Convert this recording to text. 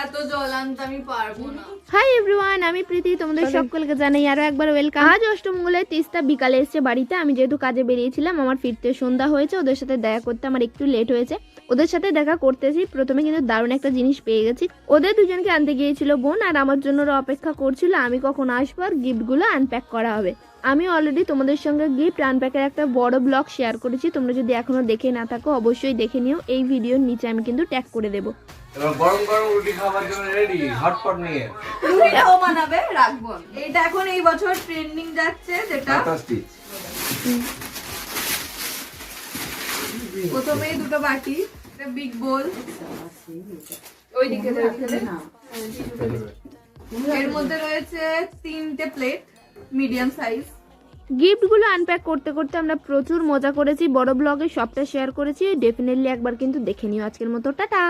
এত জল আনতে আমি পারবো না। হাই এভরিওয়ান, আমি প্রীতি, তোমাদের সকলকে জানাই আরো একবার ওয়েলকাম। আজ অষ্টমঙ্গলায় তিস্তা বিকালে এসেছে বাড়িতে। আমি যেহেতু কাজে বেরিয়েছিলাম, আমার ফিরতে সন্ধ্যা হয়েছে, ওদের সাথে দেখা করতে আমার একটু লেট হয়েছে। ওদের সাথে দেখা করতেছি প্রথমে কিন্তু দারুণ একটা জিনিস পেয়ে গেছি। ওদের দুজনকে আনতে গিয়েছিল বোন, আর আমার জন্য ওরা অপেক্ষা করছিল আমি কখন আসবো আর গিফটগুলো আনপ্যাক করা হবে। আমি অলরেডি তোমাদের সঙ্গে গিফট আনপ্যাকের একটা বড় ব্লগ শেয়ার করেছি, তোমরা যদি এখনো দেখে না থাকো অবশ্যই দেখে নিও। এই ভিডিওর নিচে আমি কিন্তু ট্যাগ করে দেবো। এবার গরম গরম রুটি খাবার জন্য রেডি, হটপট নিয়ে। রুটিটাও বানাবে, রাখবো। এটা এখন এই বছর ট্রেন্ডিং যাচ্ছে, যেটা প্রথমেই দুটো বাটি, একটা বিগ বোল, ওইদিকে এর মধ্যে রয়েছে 3টে প্লেট মিডিয়াম সাইজ। গিফটগুলো আনপ্যাক করতে করতে আমরা প্রচুর মজা করেছি, বড় ব্লগে সবটা শেয়ার করেছি, ডেফিনেটলি একবার কিন্তু দেখে নিও। আজকের মতো টাটা।